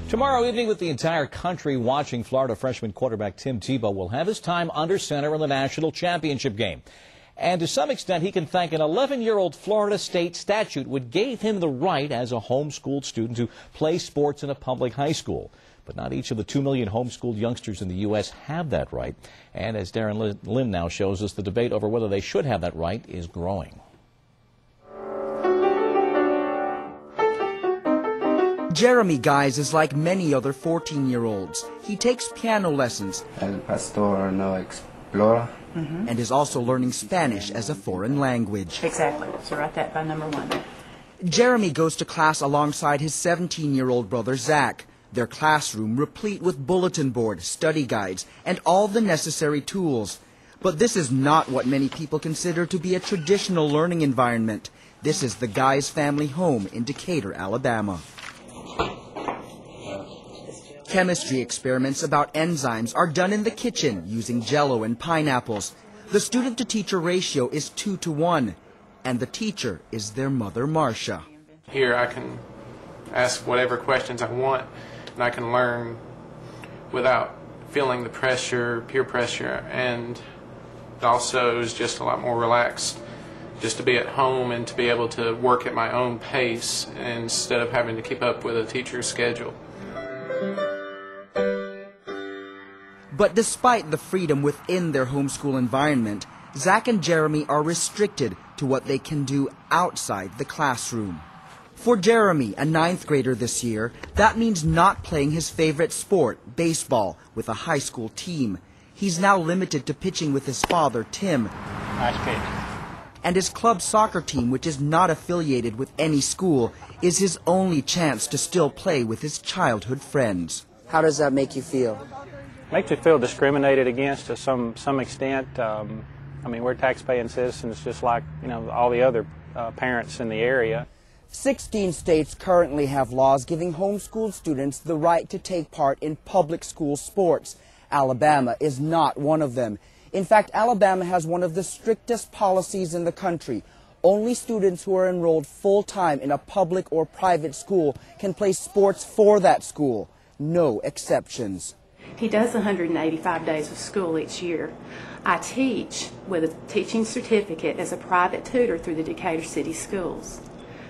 Tomorrow evening, with the entire country watching, Florida freshman quarterback Tim Tebow will have his time under center in the national championship game. And to some extent, he can thank an 11-year-old Florida state statute which gave him the right as a homeschooled student to play sports in a public high school. But not each of the 2 million homeschooled youngsters in the U.S. have that right. And as Darren Lynn now shows us, the debate over whether they should have that right is growing. Jeremy Guyse is like many other 14-year-olds. He takes piano lessons El pastor no explora. And is also learning Spanish as a foreign language. Exactly. So write that by number 1. Jeremy goes to class alongside his 17-year-old brother Zach. Their classroom replete with bulletin board, study guides, and all the necessary tools. But this is not what many people consider to be a traditional learning environment. This is the Guyse family home in Decatur, Alabama. Chemistry experiments about enzymes are done in the kitchen using Jell-O and pineapples. The student-to-teacher ratio is 2 to 1, and the teacher is their mother, Marcia. Here I can ask whatever questions I want, and I can learn without feeling the pressure, peer pressure, and also is just a lot more relaxed just to be at home and to be able to work at my own pace instead of having to keep up with a teacher's schedule. But despite the freedom within their homeschool environment, Zach and Jeremy are restricted to what they can do outside the classroom. For Jeremy, a 9th grader this year, that means not playing his favorite sport, baseball, with a high school team. He's now limited to pitching with his father, Tim. Nice pitch. And his club soccer team, which is not affiliated with any school, is his only chance to still play with his childhood friends. How does that make you feel? Makes you feel discriminated against to some extent. I mean, we're tax-paying citizens just like, all the other parents in the area. 16 states currently have laws giving homeschooled students the right to take part in public school sports. Alabama is not one of them. In fact, Alabama has one of the strictest policies in the country. Only students who are enrolled full-time in a public or private school can play sports for that school. No exceptions. He does 185 days of school each year. I teach with a teaching certificate as a private tutor through the Decatur City Schools.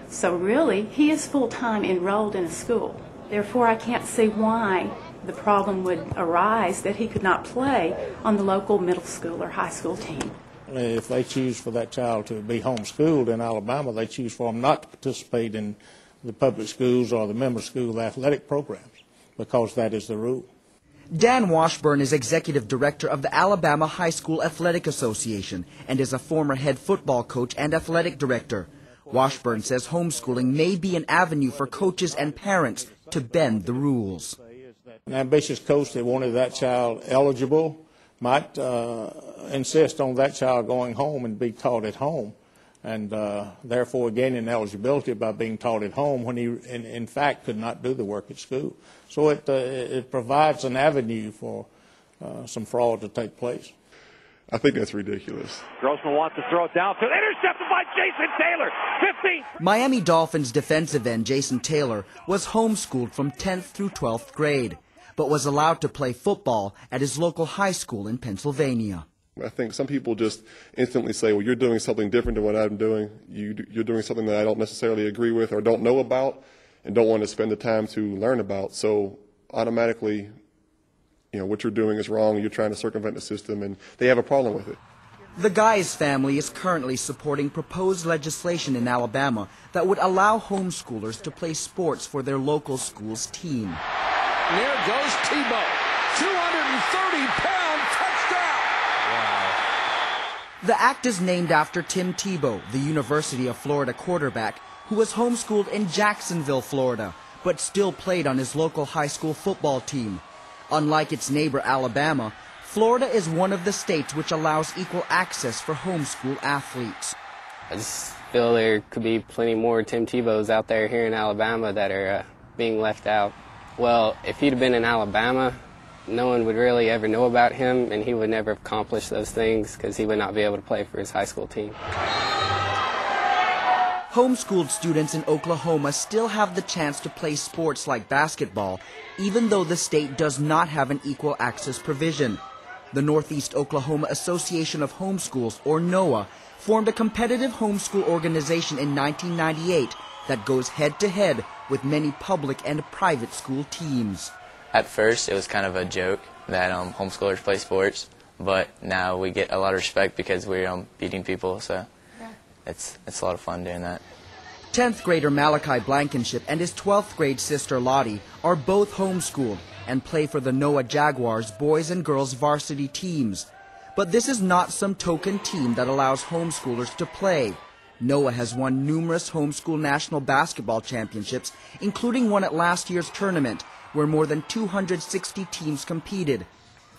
So really, he is full-time enrolled in a school. Therefore, I can't see why the problem would arise that he could not play on the local middle school or high school team. If they choose for that child to be homeschooled in Alabama, they choose for them not to participate in the public schools or the member school athletic programs, because that is the rule. Dan Washburn is executive director of the Alabama High School Athletic Association and is a former head football coach and athletic director. Washburn says homeschooling may be an avenue for coaches and parents to bend the rules. An ambitious coach that wanted that child eligible might insist on that child going home and be taught at home, and therefore gaining eligibility by being taught at home when he, in fact, could not do the work at school. So it provides an avenue for some fraud to take place. I think that's ridiculous. Grossman wants to throw it downfield. Intercepted by Jason Taylor. 15. Miami Dolphins defensive end Jason Taylor was homeschooled from 10th through 12th grade, but was allowed to play football at his local high school in Pennsylvania. I think some people just instantly say, well, you're doing something different than what I'm doing. You're doing something that I don't necessarily agree with or don't know about and don't want to spend the time to learn about. So automatically, what you're doing is wrong. You're trying to circumvent the system, and they have a problem with it. The Guyse family is currently supporting proposed legislation in Alabama that would allow homeschoolers to play sports for their local school's team. And there goes Tebow, 230-pound touchdown! Wow. The act is named after Tim Tebow, the University of Florida quarterback, who was homeschooled in Jacksonville, Florida, but still played on his local high school football team. Unlike its neighbor Alabama, Florida is one of the states which allows equal access for homeschool athletes. I just feel there could be plenty more Tim Tebows out there here in Alabama that are being left out. Well, if he'd have been in Alabama, no one would really ever know about him, and he would never accomplish those things because he would not be able to play for his high school team. Homeschooled students in Oklahoma still have the chance to play sports like basketball, even though the state does not have an equal access provision. The Northeast Oklahoma Association of Homeschools, or NOAA, formed a competitive homeschool organization in 1998 that goes head-to-head with many public and private school teams. At first, it was kind of a joke that homeschoolers play sports, but now we get a lot of respect because we're beating people, so it's a lot of fun doing that. 10th grader Malachi Blankenship and his 12th grade sister Lottie are both homeschooled and play for the NOAA Jaguars boys and girls varsity teams. But this is not some token team that allows homeschoolers to play. NOAA has won numerous homeschool national basketball championships, including one at last year's tournament, where more than 260 teams competed.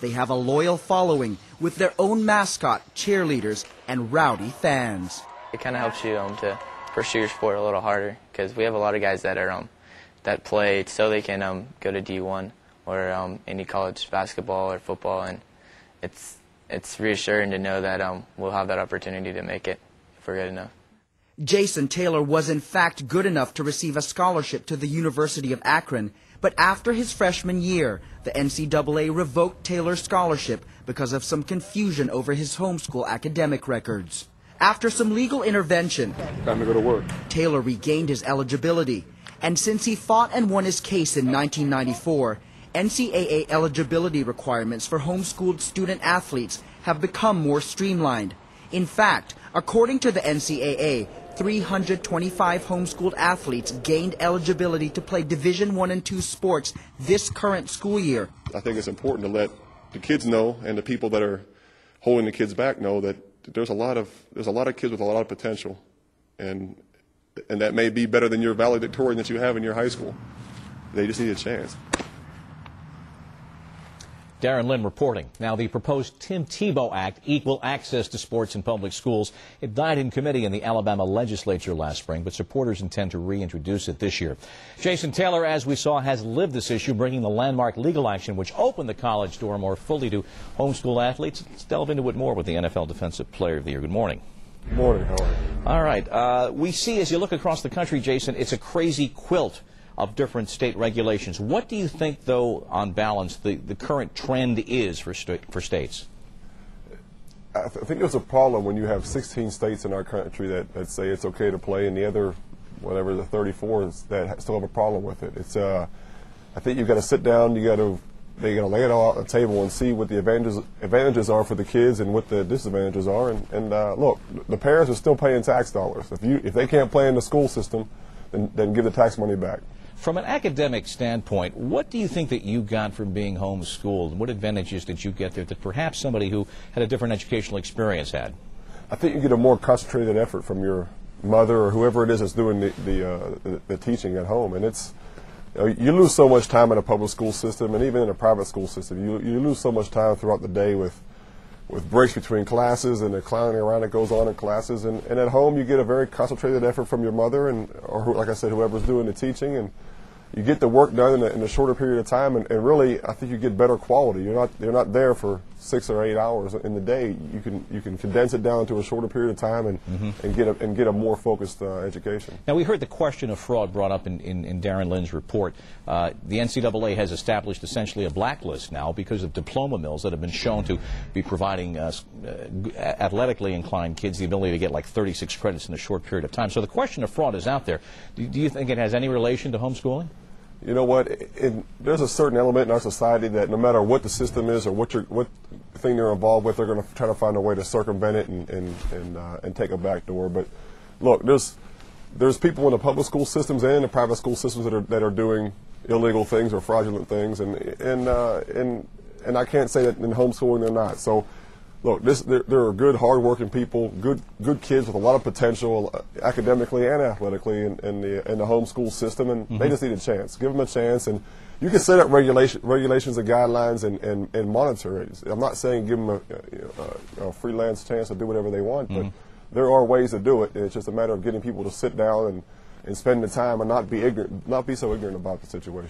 They have a loyal following with their own mascot, cheerleaders, and rowdy fans. It kind of helps you to pursue your sport a little harder because we have a lot of guys that are that play so they can go to D1 or any college basketball or football, and it's reassuring to know that we'll have that opportunity to make it if we're good enough. Jason Taylor was in fact good enough to receive a scholarship to the University of Akron, but after his freshman year, the NCAA revoked Taylor's scholarship because of some confusion over his homeschool academic records. After some legal intervention, time to go to work, Taylor regained his eligibility, and since he fought and won his case in 1994, NCAA eligibility requirements for homeschooled student athletes have become more streamlined. In fact, according to the NCAA, 325 homeschooled athletes gained eligibility to play Division I and II sports this current school year. I think it's important to let the kids know and the people that are holding the kids back know that there's a lot of kids with a lot of potential, and that may be better than your valedictorian that you have in your high school. They just need a chance. Darren Lynn reporting. Now, the proposed Tim Tebow Act, Equal Access to Sports in Public Schools, it died in committee in the Alabama legislature last spring, but supporters intend to reintroduce it this year. Jason Taylor, as we saw, has lived this issue, bringing the landmark legal action which opened the college door more fully to homeschool athletes. Let's delve into it more with the NFL Defensive Player of the Year. Good morning. Good morning. How are you? All right. We see, as you look across the country, Jason, it's a crazy quilt of different state regulations. What do you think, though, on balance, the current trend is for states? I think there's a problem when you have 16 states in our country that say it's okay to play, and the other, whatever, the 34 that still have a problem with it. It's I think you've got to sit down, they got to lay it all on the table and see what the advantages are for the kids and what the disadvantages are. And look, the parents are still paying tax dollars. If they can't play in the school system, then give the tax money back. From an academic standpoint, what do you think that you got from being homeschooled? What advantages did you get there that perhaps somebody who had a different educational experience had? I think you get a more concentrated effort from your mother or whoever it is that's doing the teaching at home. And it's, you lose so much time in a public school system and even in a private school system. You lose so much time throughout the day with breaks between classes and the clowning around that goes on in classes. And at home, you get a very concentrated effort from your mother or like I said, whoever's doing the teaching. And you get the work done in a shorter period of time, and really, I think you get better quality. You're not there for 6 or 8 hours in the day. You can condense it down to a shorter period of time and get a more focused education. Now, we heard the question of fraud brought up in Darren Lynn's report. The NCAA has established essentially a blacklist now because of diploma mills that have been shown to be providing athletically inclined kids the ability to get like 36 credits in a short period of time. So the question of fraud is out there. Do you think it has any relation to homeschooling? You know what? There's a certain element in our society that no matter what the system is or what thing they're involved with, they're going to try to find a way to circumvent it and take a back door. But look, there's people in the public school systems and the private school systems that are doing illegal things or fraudulent things, and I can't say that in homeschooling they're not. So. Look, there are good, hard-working people, good kids with a lot of potential academically and athletically in the homeschool system, and they just need a chance. Give them a chance, and you can set up regulations and guidelines and monitor it. I'm not saying give them a freelance chance to do whatever they want, but there are ways to do it. And it's just a matter of getting people to sit down and spend the time and not be so ignorant about the situation.